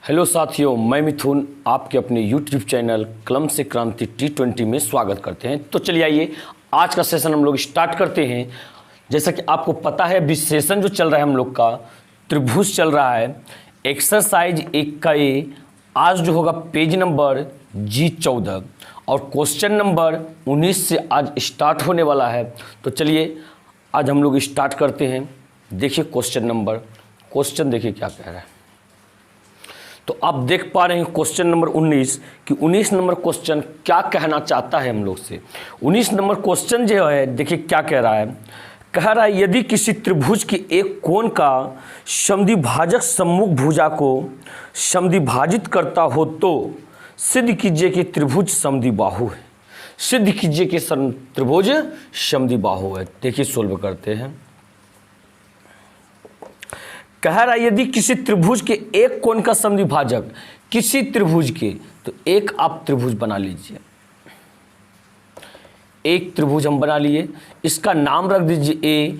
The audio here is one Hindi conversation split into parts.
हेलो साथियों, मैं मिथुन आपके अपने YouTube चैनल कलम से क्रांति T20 में स्वागत करते हैं। तो चलिए आइए आज का सेशन हम लोग स्टार्ट करते हैं। जैसा कि आपको पता है अभी सेशन जो चल रहा है हम लोग का त्रिभुज चल रहा है। एक्सरसाइज 1 का ए आज जो होगा पेज नंबर G14 और क्वेश्चन नंबर 19 से आज स्टार्ट होने वाला है। तो चलिए आज हम लोग स्टार्ट करते हैं। देखिए क्वेश्चन देखिए क्या कह रहा है। तो आप देख पा रहे हैं क्वेश्चन नंबर 19 कि 19 नंबर क्वेश्चन क्या कहना चाहता है हम लोग से। 19 नंबर क्वेश्चन जो है देखिए क्या कह रहा है। कह रहा है यदि किसी त्रिभुज के एक कोण का समद्विभाजक सम्मुख भुजा को समद्विभाजित करता हो तो सिद्ध कीजिए कि त्रिभुज समद्विबाहु है। सिद्ध कीजिए कि त्रिभुज समद्विबाहु है। देखिए सोल्व करते हैं। कह रहा है यदि किसी त्रिभुज के एक कोण का समद्विभाजक किसी त्रिभुज के, तो एक आप त्रिभुज बना लीजिए। एक त्रिभुज हम बना लिए, इसका नाम रख दीजिए ए,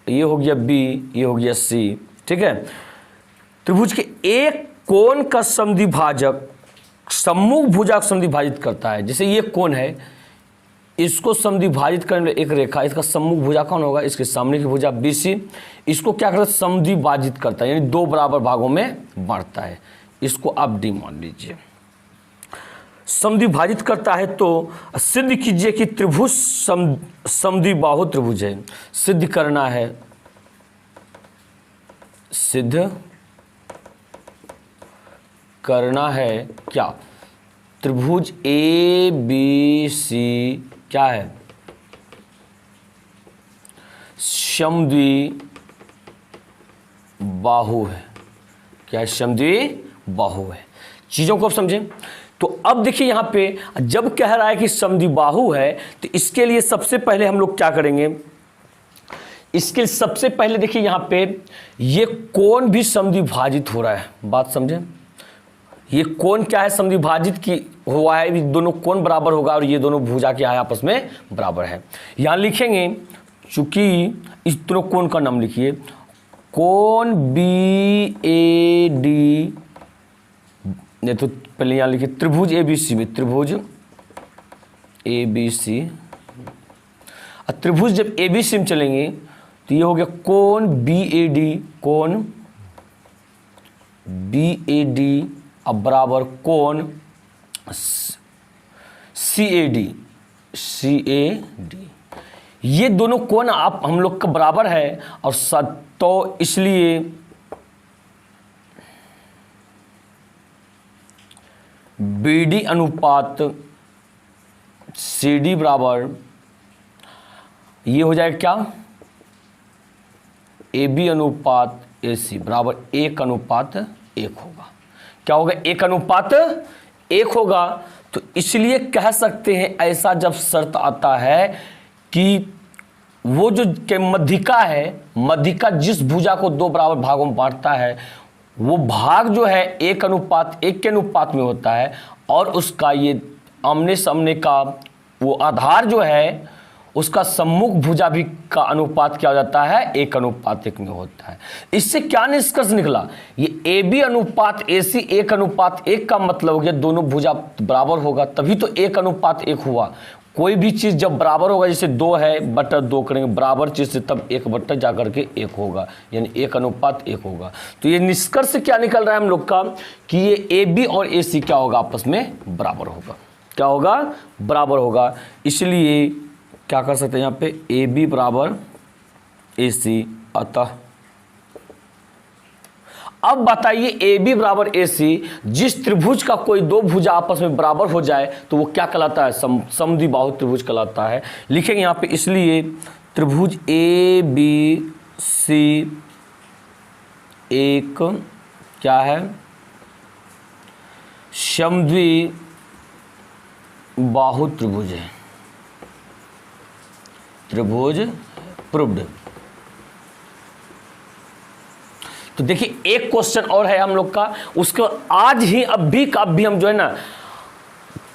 ये हो गया बी, ये हो गया सी। ठीक है। त्रिभुज के एक कोण का समद्विभाजक सम्मुख भुजा को समद्विभाजित करता है। जैसे ये कोण है, इसको समद्विभाजित करने में एक रेखा, इसका सम्मुख भुजा कौन होगा, इसके सामने की भुजा BC, इसको क्या करता है समद्विभाजित करता है, यानी दो बराबर भागों में बांटता है। इसको आप D मान लीजिए। समद्विभाजित करता है तो सिद्ध कीजिए कि त्रिभुज समद्विबाहु त्रिभुज है। सिद्ध करना है, सिद्ध करना है क्या, त्रिभुज ABC क्या है, समद्विबाहु है। क्या है, समद्विबाहु है। चीजों को आप समझें। तो अब देखिए यहां पे जब कह रहा है कि समद्विबाहु है तो इसके लिए सबसे पहले हम लोग क्या करेंगे, इसके सबसे पहले देखिए यहां पे ये कोण भी समद्विभाजित हो रहा है। बात समझें, ये कोण क्या है, समद्विभाजित की हुआ है। दोनों कोण बराबर होगा और ये दोनों भुजा क्या है आपस में बराबर है। यहां लिखेंगे, चूंकि इस दोनों कोण का नाम लिखिए, कोण BAD, नहीं तो पहले यहां लिखिए त्रिभुज ABC में, त्रिभुज ABC। त्रिभुज जब ABC में चलेंगे तो ये हो गया कोण BAD, कोण BAD अब बराबर कोण CAD, ये दोनों कोण आप हम लोग का बराबर है और तो इसलिए BD अनुपात CD बराबर ये हो जाएगा क्या, AB अनुपात AC बराबर 1:1 होगा। क्या होगा, 1:1 होगा। तो इसलिए कह सकते हैं ऐसा जब शर्त आता है कि वो जो मध्यिका है, मध्यिका जिस भुजा को दो बराबर भागों में बांटता है वो भाग जो है 1:1 के अनुपात में होता है और उसका ये आमने सामने का वो आधार जो है उसका सम्मुख भुजा भी का अनुपात क्या हो जाता है, 1:1 में होता है। इससे क्या निष्कर्ष निकला, ये AB अनुपात AC 1:1 का मतलब हो गया दोनों भुजा बराबर होगा तभी तो 1:1 हुआ। कोई भी चीज जब बराबर होगा, जैसे 2 है बटा 2 करेंगे बराबर चीज से तब 1 बटा जा करके 1 होगा, यानी 1:1 होगा। तो ये निष्कर्ष क्या निकल रहा है हम लोग का कि ये AB और AC क्या होगा, आपस में बराबर होगा। क्या होगा, बराबर होगा। इसलिए क्या कर सकते हैं यहाँ पे AB बराबर AC। अतः अब बताइए AB बराबर AC, जिस त्रिभुज का कोई दो भुजा आपस में बराबर हो जाए तो वो क्या कहलाता है, समद्विबाहु त्रिभुज कहलाता है। लिखेंगे यहाँ पे, इसलिए त्रिभुज ABC एक क्या है, समद्विबाहु त्रिभुज है। त्रिभुज प्रूव्ड। तो देखिए एक क्वेश्चन और है हम लोग का, उसको आज ही अभी का अभी हम जो है ना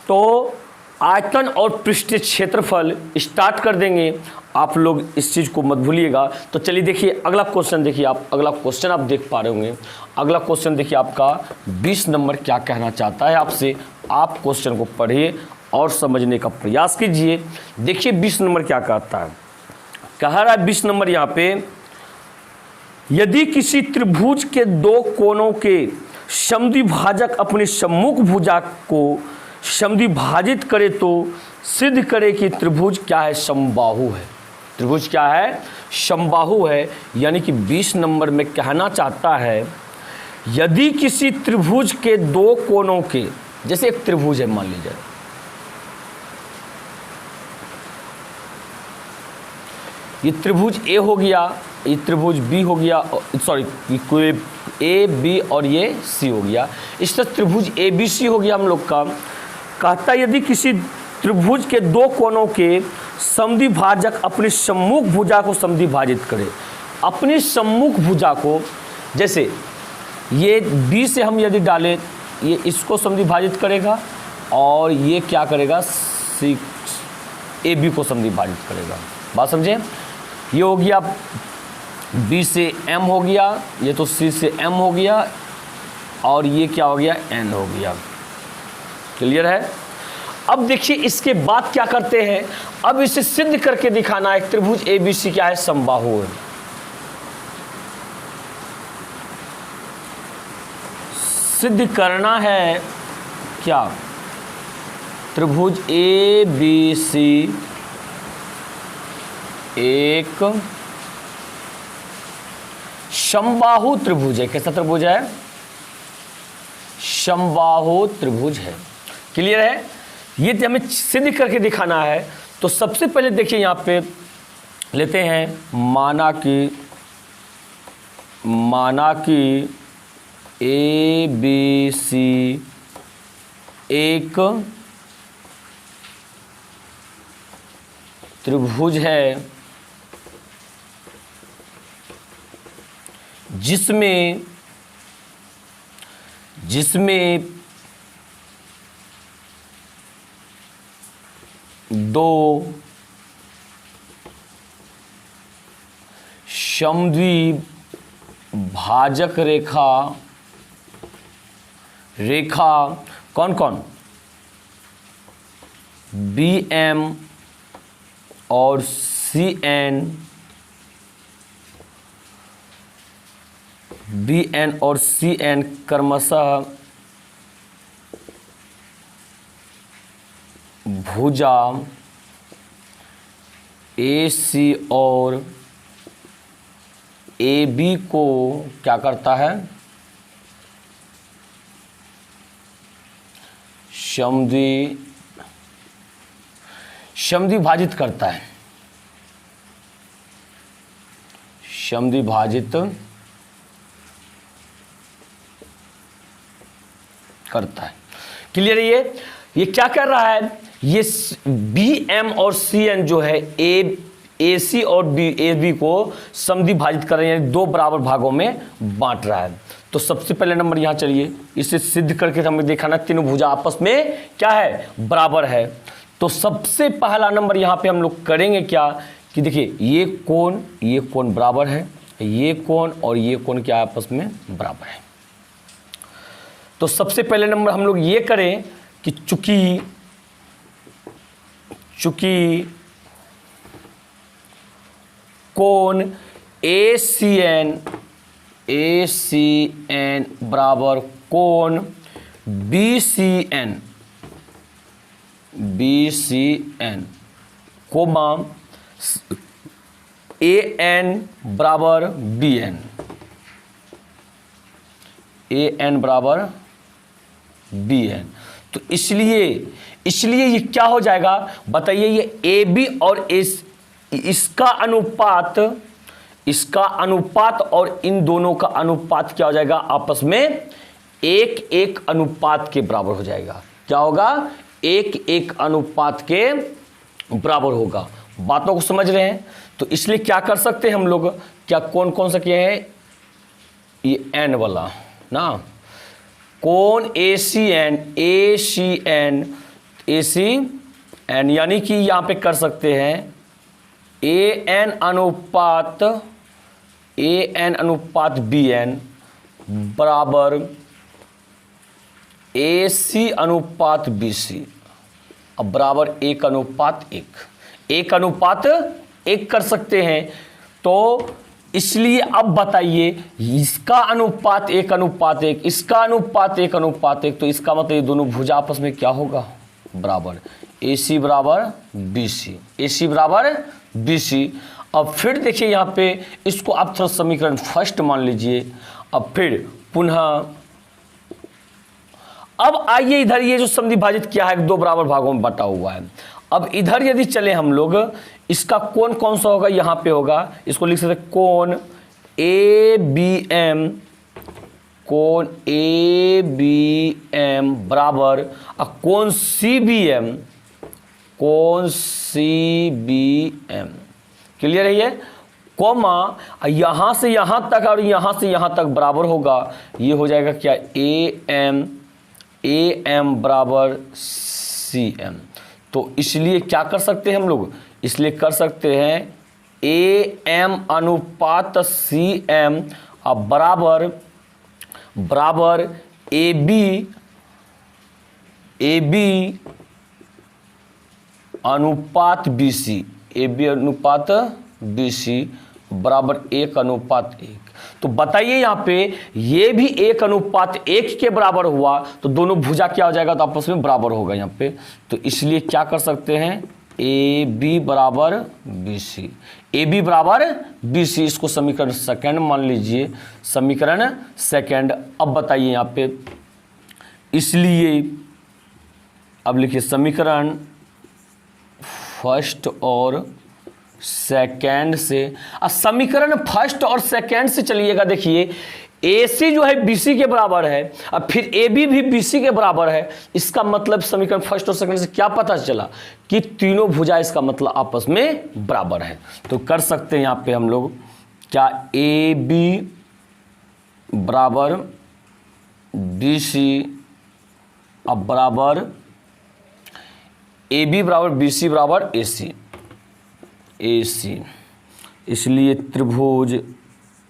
तो आयतन और पृष्ठीय क्षेत्रफल स्टार्ट कर देंगे। आप लोग इस चीज़ को मत भूलिएगा। तो चलिए देखिए अगला क्वेश्चन, देखिए आप अगला क्वेश्चन आप देख पा रहे होंगे। अगला क्वेश्चन देखिए आपका 20 नंबर क्या कहना चाहता है आपसे। आप क्वेश्चन को पढ़िए और समझने का प्रयास कीजिए। देखिए 20 नंबर क्या कहता है। कह रहा है 20 नंबर यहाँ पे, यदि किसी त्रिभुज के दो कोनों के समद्विभाजक अपनी सम्मुख भुजा को समद्विभाजित करे तो सिद्ध करे कि त्रिभुज क्या है, समबाहु है। त्रिभुज क्या है, समबाहु है। यानी कि 20 नंबर में कहना चाहता है, यदि किसी त्रिभुज के दो कोनों के, जैसे एक त्रिभुज है मान लीजिए, ये त्रिभुज ए हो गया, ये त्रिभुज बी हो गया, सॉरी कोई ए बी और ये सी हो गया, इस तरह त्रिभुज ए बी सी हो गया हम लोग का। कहता है यदि किसी त्रिभुज के दो कोनों के समद्विभाजक अपनी सम्मुख भुजा को समद्विभाजित करे। अपनी सम्मुख भुजा को, जैसे ये बी से हम यदि डालें, ये इसको समद्विभाजित करेगा और ये क्या करेगा, सी ए बी को समद्विभाजित करेगा। बात समझे? ये हो गया बी से एम हो गया, ये तो सी से एम हो गया और ये क्या हो गया, एन हो गया। क्लियर है? अब देखिए इसके बाद क्या करते हैं, अब इसे सिद्ध करके दिखाना है त्रिभुज ए बी सी क्या है, समबाहु है। सिद्ध करना है क्या, त्रिभुज ए बी सी एक समबाहु त्रिभुज है। कैसा त्रिभुज है, समबाहु त्रिभुज है। क्लियर है? ये हमें सिद्ध करके दिखाना है। तो सबसे पहले देखिए यहाँ पे लेते हैं, माना कि ए बी सी एक त्रिभुज है जिसमें दो समद्विभाजक रेखा कौन कौन, बी एम और सी एन, बी एन और सी एन क्रमशः भुजा ए सी और ए बी को क्या करता है, समद्विभाजित करता है। समद्विभाजित करता है। क्लियर है? ये क्या कर रहा है, ये बी एम और सी एन जो है ए सी और ए बी को समद्विभाजित कर रहे हैं, दो बराबर भागों में बांट रहा है। तो सबसे पहले नंबर यहाँ चलिए इसे सिद्ध करके हमें दिखाना तीनों भुजा आपस में क्या है, बराबर है। तो सबसे पहला नंबर यहाँ पे हम लोग करेंगे क्या कि देखिए ये कोण बराबर है, ये कोण और ये कोण क्या आपस में बराबर है। तो सबसे पहले नंबर हम लोग ये करें कि चूंकि कोण ए सी एन बराबर कोण B C n comma A N बराबर बी एन बराबर बी एन। तो इसलिए ये क्या हो जाएगा बताइए, ये ए बी और इसका अनुपात और इन दोनों का अनुपात क्या हो जाएगा, आपस में 1:1 अनुपात के बराबर हो जाएगा। क्या होगा, 1:1 अनुपात के बराबर होगा। बातों को समझ रहे हैं? तो इसलिए क्या कर सकते हैं हम लोग, क्या कौन सा किए हैं, ये एन वाला ना, कोण ए सी एन यानी कि यहाँ पे कर सकते हैं AN अनुपात BN बराबर AC अनुपात BC अब बराबर 1:1 कर सकते हैं। तो इसलिए अब बताइए, इसका अनुपात 1:1, इसका अनुपात 1:1, तो इसका मतलब ये दोनों भुजा आपस में क्या होगा, बराबर। AC बराबर BC, AC बराबर BC। अब फिर देखिए यहाँ पे इसको आप थोड़ा समीकरण फर्स्ट मान लीजिए। अब फिर पुनः अब आइए इधर, ये जो समधि भाजित किया है 2 बराबर भागों में बटा हुआ है। अब इधर यदि चले हम लोग, इसका कोण कौन सा होगा, यहाँ पे होगा, इसको लिख सकते हैं कोण ABM, कोण ABM बराबर कोण CBM, कोण CBM। क्लियर है ये, कोमा यहां से यहां तक और यहां से यहां तक बराबर होगा, ये हो जाएगा क्या, AM बराबर CM। तो इसलिए क्या कर सकते हैं हम लोग, इसलिए कर सकते हैं AM अनुपात CM अब बराबर AB अनुपात BC, AB अनुपात BC बराबर 1:1। तो बताइए यहाँ पे ये भी 1:1 के बराबर हुआ, तो दोनों भुजा क्या हो जाएगा, तो आपस में बराबर होगा यहाँ पे। तो इसलिए क्या कर सकते हैं, AB बराबर BC, AB बराबर BC, इसको समीकरण सेकंड मान लीजिए, समीकरण सेकंड। अब बताइए यहाँ पे, इसलिए अब लिखिए समीकरण फर्स्ट और सेकेंड से, समीकरण फर्स्ट और सेकेंड से चलिएगा। देखिए AC जो है BC के बराबर है, अब फिर AB भी BC के बराबर है। इसका मतलब समीकरण फर्स्ट और सेकेंड से क्या पता चला कि तीनों भुजा इसका मतलब आपस में बराबर है। तो कर सकते हैं यहाँ पे हम लोग क्या, AB बराबर BC अब बराबर AB बराबर BC बराबर AC, इसलिए त्रिभुज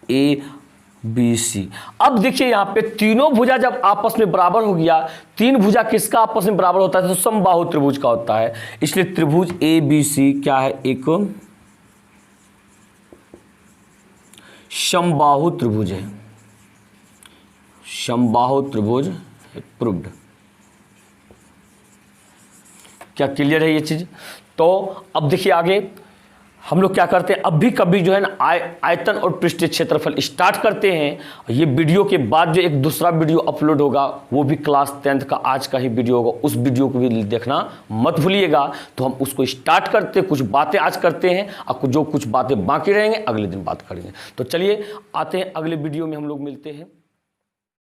ABC। अब देखिए यहाँ पे तीनों भुजा जब आपस में बराबर हो गया, तीन भुजा किसका आपस में बराबर होता है, तो समबाहु त्रिभुज का होता है। इसलिए त्रिभुज ABC क्या है, एक समबाहु त्रिभुज है, समबाहु त्रिभुज प्रूव्ड। क्या क्लियर है ये चीज। तो अब देखिए आगे हम लोग क्या करते हैं, अब भी कभी जो है ना आयतन और पृष्ठीय क्षेत्रफल स्टार्ट करते हैं। ये वीडियो के बाद जो एक दूसरा वीडियो अपलोड होगा वो भी क्लास 10th का आज का ही वीडियो होगा, उस वीडियो को भी देखना मत भूलिएगा। तो हम उसको स्टार्ट करते, कुछ बातें आज करते हैं, और जो कुछ बातें बाकी रहेंगे अगले दिन बात करेंगे। तो चलिए आते हैं अगले वीडियो में, हम लोग मिलते हैं।